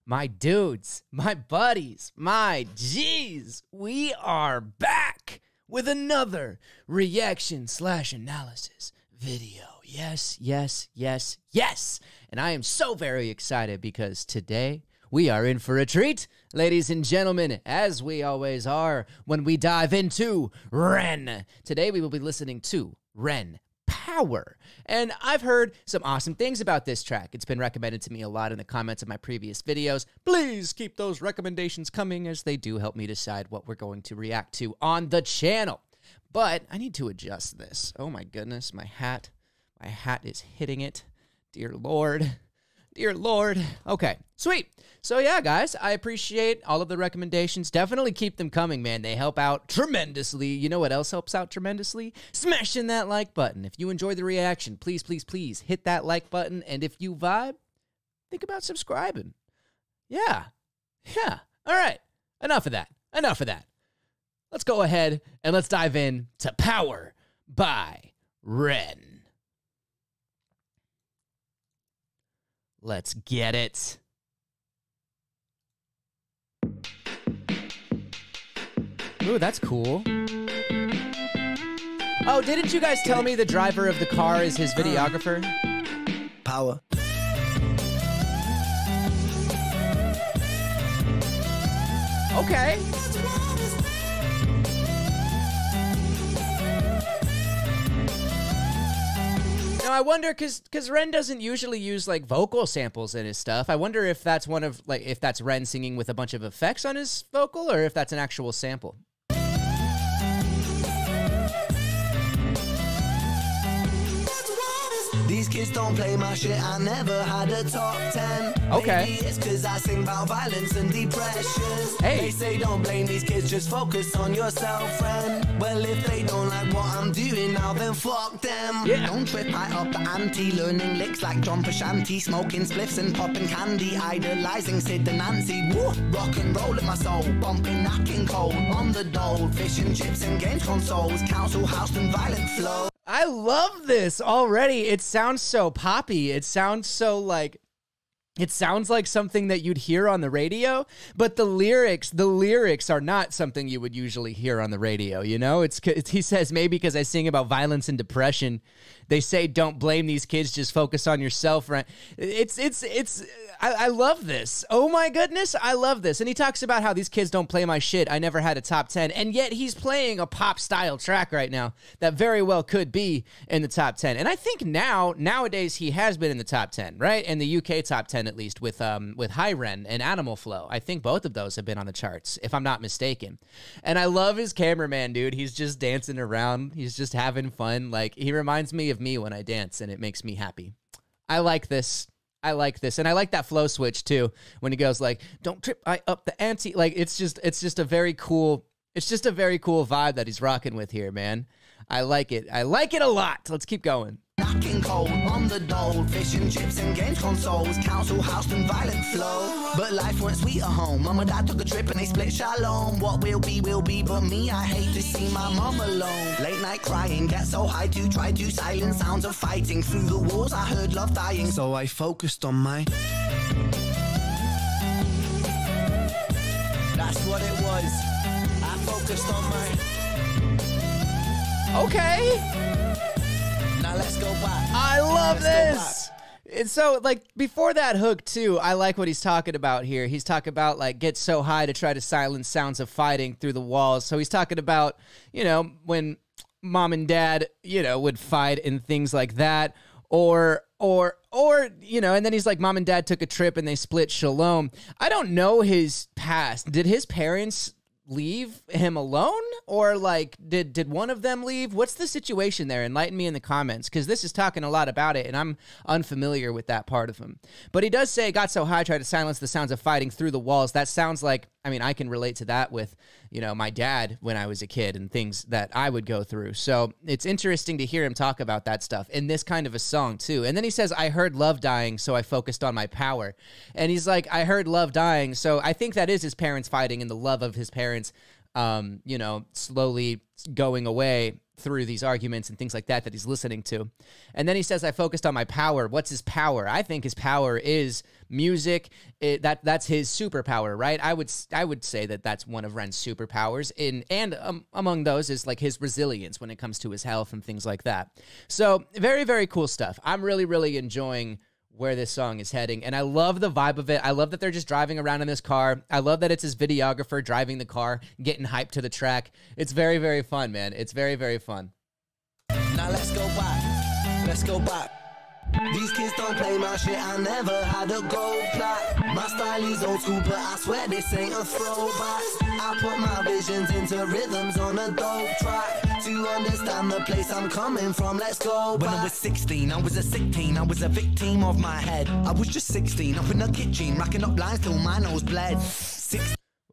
my dudes, my buddies, my G's, we are back with another reaction/analysis video. Yes, yes, yes, yes. And I am so very excited because today we are in for a treat, ladies and gentlemen, as we always are when we dive into Ren. Today we will be listening to Ren Power. And I've heard some awesome things about this track. It's been recommended to me a lot in the comments of my previous videos. Please keep those recommendations coming as they do help me decide what we're going to react to on the channel. But I need to adjust this. Oh my goodness, my hat is hitting it. Dear Lord. Dear Lord. Okay, sweet. So yeah, guys, I appreciate all of the recommendations. Definitely keep them coming, man. They help out tremendously. You know what else helps out tremendously? Smashing that like button. If you enjoy the reaction, please, please, please hit that like button. And if you vibe, think about subscribing. Yeah. Yeah. All right. Enough of that. Enough of that. Let's go ahead and let's dive in to Power by Ren. Let's get it. Ooh, that's cool. Oh, didn't you guys tell me the driver of the car is his videographer? Power. Okay. Now, I wonder, because Ren doesn't usually use, like, vocal samples in his stuff. I wonder if that's one of, like, if that's Ren singing with a bunch of effects on his vocal, or if that's an actual sample. These kids don't play my shit, I never had a top 10. Okay. Maybe it's cause I sing about violence and depression. Hey. They say don't blame these kids, just focus on yourself, friend. Well, if they don't like what I'm doing now, then fuck them. Yeah. Don't trip, I up the ante, learning licks like John Pashanti, smoking spliffs and popping candy, idolizing Sid and Nancy. Woo! Rock and roll in my soul, bumping Nat King Cole on the dole, fish and chips and games consoles, council house and violent flow. I love this already. It sounds so poppy. It sounds so like, it sounds like something that you'd hear on the radio, but the lyrics are not something you would usually hear on the radio, you know? He says, maybe because I sing about violence and depression, they say don't blame these kids, just focus on yourself, right? I love this. Oh my goodness, I love this. And he talks about how these kids don't play my shit. I never had a top 10. And yet he's playing a pop style track right now that very well could be in the top 10. And I think nowadays he has been in the top 10, right? In the UK top 10 at least with High Ren and Animal Flow. I think both of those have been on the charts, if I'm not mistaken. And I love his cameraman, dude. He's just dancing around. He's just having fun. Like, he reminds me of me when I dance, and it makes me happy. I like this. I like this. And I like that flow switch too, when he goes like, don't trip, I up the ante. Like, it's just a very cool vibe that he's rocking with here, man. I like it. I like it a lot. Let's keep going. Knocking cold on the dole, fish and chips and games consoles, council house and violent flow. But life went sweet at home. Mum and dad took a trip and they split shalom. What will be, but me, I hate to see my mum alone. Late night crying, get so high to try to silence sounds of fighting. Through the walls I heard love dying, so I focused on my... That's what it was. I focused on my... Okay. Now let's go back. I love this. And so, like, before that hook, too, I like what he's talking about here. He's talking about, like, get so high to try to silence sounds of fighting through the walls. So he's talking about, you know, when mom and dad, you know, would fight and things like that. Or, you know, and then he's like, mom and dad took a trip and they split shalom. I don't know his past. Did his parents leave him alone, or like did one of them leave? What's the situation there? Enlighten me in the comments, because this is talking a lot about it and I'm unfamiliar with that part of him. But he does say got so high, tried to silence the sounds of fighting through the walls. That sounds like, I mean, I can relate to that with, you know, my dad when I was a kid and things that I would go through. So it's interesting to hear him talk about that stuff in this kind of a song too. And then he says, I heard love dying, so I focused on my power. And he's like, I heard love dying. So I think that is his parents fighting and the love of his parents, you know, slowly going away through these arguments and things like that he's listening to. And then he says, I focused on my power. What's his power? I think his power is music. That's his superpower, right? I would say that that's one of Ren's superpowers. Among those is like his resilience when it comes to his health and things like that. So very, very cool stuff. I'm really, really enjoying where this song is heading, and I love the vibe of it. I love that they're just driving around in this car. I love that it's his videographer driving the car, getting hyped to the track. It's very, very fun, man. It's very, very fun. Now let's go back. Let's go back. These kids don't play my shit, I never had a gold plaque. My style is old school, but I swear this ain't a throwback. I put my visions into rhythms on a dope track. To understand the place I'm coming from, let's go back. When I was 16, I was a sick teen, I was a victim of my head. I was just 16, up in the kitchen, racking up lines till my nose bled.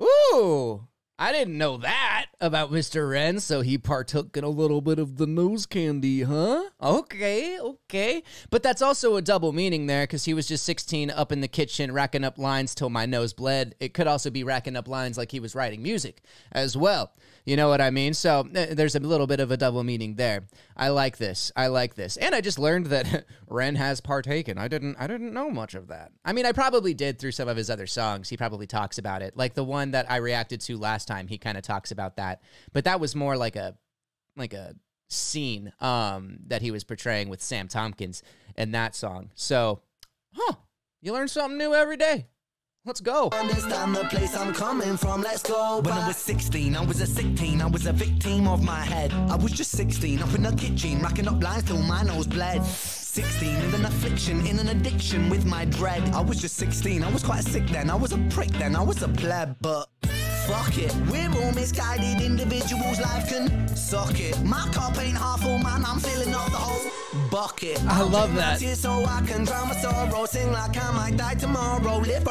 Ooh! I didn't know that about Mr. Ren, so he partook in a little bit of the nose candy, huh? Okay. But that's also a double meaning there, because he was just 16 up in the kitchen racking up lines till my nose bled. It could also be racking up lines like he was writing music as well. You know what I mean? So there's a little bit of a double meaning there. I like this. And I just learned that Ren has partaken. I didn't know much of that. I mean, I probably did through some of his other songs. He probably talks about it. Like the one that I reacted to last time, he kind of talks about that. But that was more like a scene that he was portraying with Sam Tompkins in that song. So, you learn something new every day. Let's go. Understand the place I'm coming from, let's go back. When I was 16, I was a sick teen, I was a victim of my head. I was just 16, up in the kitchen, racking up lines till my nose bled. 16, in an affliction, in an addiction with my dread. I was just 16, I was quite sick then, I was a prick then, I was a pleb, but fuck it, we're all misguided individuals, life can suck it. My cup ain't half full, man, I'm filling up the whole bucket. I love that. So I can drown my sorrow, sing like I might die tomorrow. Live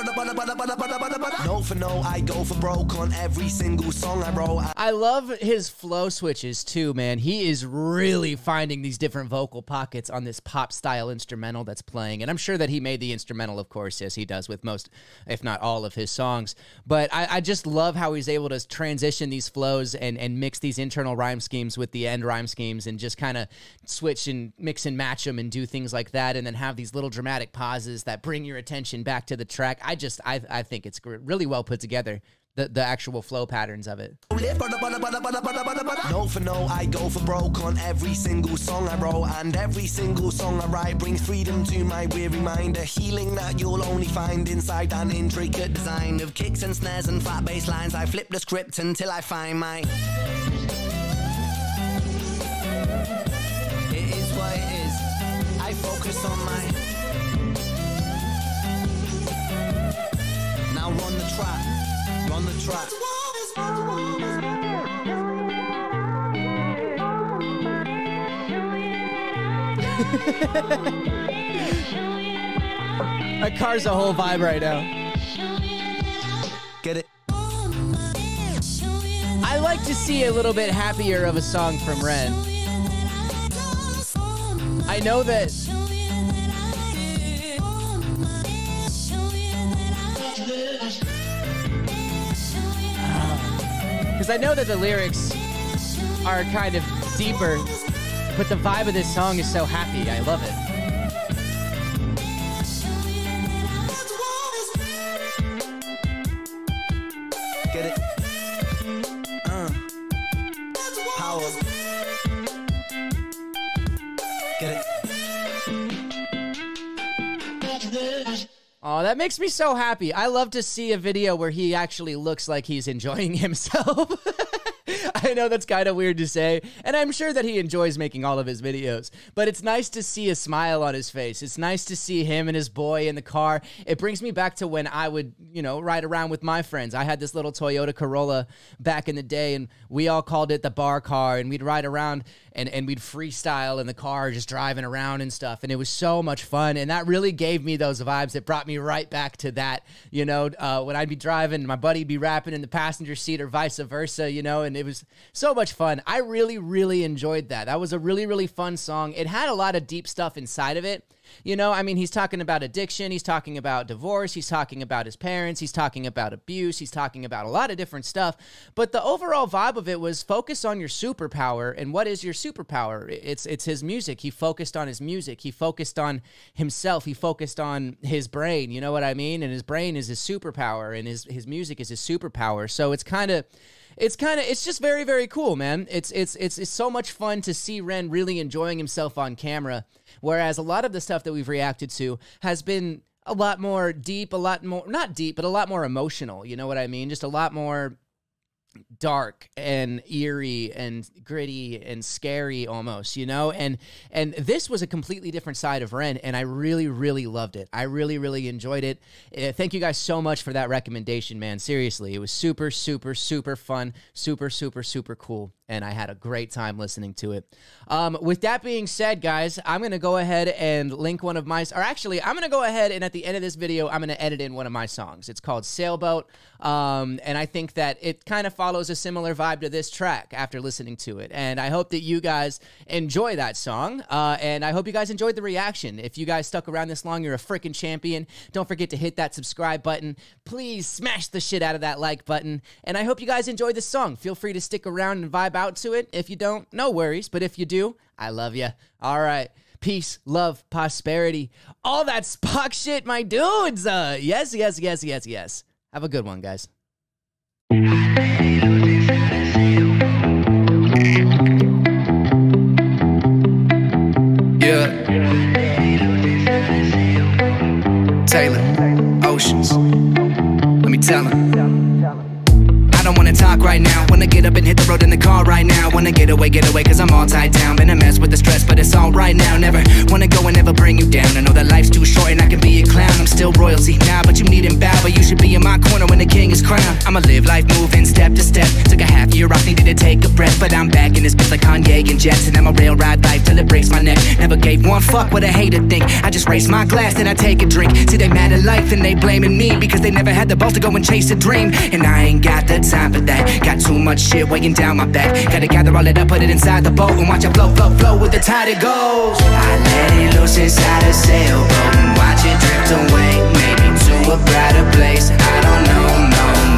note for note, I go for broke on every single song I wrote. I love his flow switches too, man. He is really finding these different vocal pockets on this pop style instrumental that's playing. And I'm sure that he made the instrumental, of course, as he does with most, if not all of his songs. But I just love how he's able to transition these flows and mix these internal rhyme schemes with the end rhyme schemes and just kind of switch and mix and match them and do things like that, and then have these little dramatic pauses that bring your attention back to the track. I think it's really well put together, the actual flow patterns of it. Note for note, I go for broke on every single song I wrote, and every single song I write brings freedom to my weary mind, a healing that you'll only find inside an intricate design of kicks and snares and fat bass lines. I flip the script until I find my... It is what it is. I focus on my... Now run the track. On the track. My car's a whole vibe right now. Get it? I like to see a little bit happier of a song from Ren. I know that because I know that the lyrics are kind of deeper, but the vibe of this song is so happy. I love it. Get it? Power. Get it? Oh, that makes me so happy. I love to see a video where he actually looks like he's enjoying himself. I know that's kind of weird to say, and I'm sure that he enjoys making all of his videos, but it's nice to see a smile on his face. It's nice to see him and his boy in the car. It brings me back to when I would, ride around with my friends. I had this little Toyota Corolla back in the day, and we all called it the bar car, and we'd ride around and we'd freestyle in the car, just driving around and stuff, and it was so much fun, and that really gave me those vibes. It brought me right back to that, when I'd be driving, my buddy'd be rapping in the passenger seat or vice versa, and it was so much fun. I really, really enjoyed that. That was a really, really fun song. It had a lot of deep stuff inside of it, You know, I mean, he's talking about addiction, he's talking about divorce, he's talking about his parents, he's talking about abuse, he's talking about a lot of different stuff. But the overall vibe of it was focus on your superpower. And what is your superpower? It's his music. He focused on his music. He focused on himself. He focused on his brain. You know what I mean? And his brain is his superpower, and his music is his superpower. So it's just very, very cool, man. It's so much fun to see Ren really enjoying himself on camera, whereas a lot of the stuff that we've reacted to has been a lot more deep, a lot more, not deep, but a lot more emotional. You know what I mean? Just a lot more dark and eerie and gritty and scary almost, you know? And this was a completely different side of Ren, and I really, really loved it. I really, really enjoyed it. Thank you guys so much for that recommendation, man. Seriously, it was super, super, super fun, super, super, super cool, and I had a great time listening to it. With that being said, guys, I'm going to go ahead and link one of my, or actually, I'm going to go ahead and at the end of this video, I'm going to edit in one of my songs. It's called Sailboat, and I think that it kind of follows a similar vibe to this track after listening to it. And I hope that you guys enjoy that song, and I hope you guys enjoyed the reaction. If you guys stuck around this long, you're a freaking champion. Don't forget to hit that subscribe button. Please smash the shit out of that like button. And I hope you guys enjoyed this song. Feel free to stick around and vibe out to it. If you don't, no worries. But if you do, I love you. All right. Peace, love, prosperity. All that Spock shit, my dudes. Yes, yes, yes, yes, yes. Have a good one, guys. Yeah. Taylor, Oceans. Let me tell him. I don't wanna talk right now. Wanna get up and hit the road in the car right now. Wanna get away, cause I'm all tied down. Been a mess with the stress, but it's all right now. Never wanna go and never bring you down. I know that life's too short and I can be a clown. I'm still royalty now, but you needn't bow. But you should be in my corner when the king is crowned. I'ma live life moving step to step. Took a half year off, needed to take a breath. But I'm back in this bitch like Kanye and Jets. And I'ma rail ride life till it breaks my neck. Never gave one fuck what a hater think. I just raise my glass and I take a drink. See, they mad at life and they blaming me because they never had the balls to go and chase a dream. And I ain't got the time for that. Got too much shit weighing down my back. Gotta gather all it up, put it inside the boat, and watch it flow, flow, flow with the tide it goes. I let it loose inside a sailboat and watch it drift away, maybe to a brighter place. I don't know,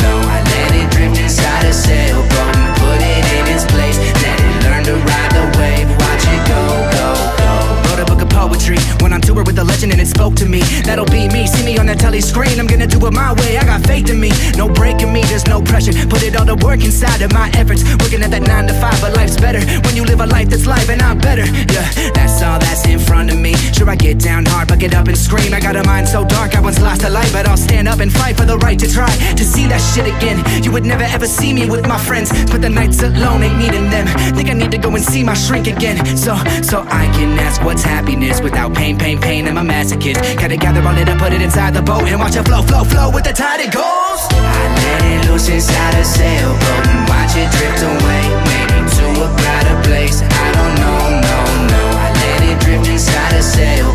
no. I let it drift inside a sailboat and put it in its place. Let it learn to ride the wave, watch it go, go, go. Wrote a book of poetry, went on tour with a legend and it spoke to me. That'll be me, see me on that telly screen. I'm gonna do it my way, I got faith in me. No breaking me, there's no pressure. Put it all to work inside of my efforts. Working at that 9 to 5, but life's better when you live a life that's live and I'm better. Yeah, that's all that's in front of me. Sure, I get down hard, but get up and scream. I got a mind so dark, I once lost a light, but I'll stand up and fight for the right to try to see that shit again. You would never ever see me with my friends, but the nights alone ain't needing them. Think I need to go and see my shrink again, so I can ask what's happiness without pain. I'm a masochist. Gotta gather all it up, put it inside the boat, and watch it flow, flow, flow with the tide it goes. I let it loose inside a sailboat and watch it drift away, maybe to a brighter place. I don't know, no. I let it drift inside a sailboat.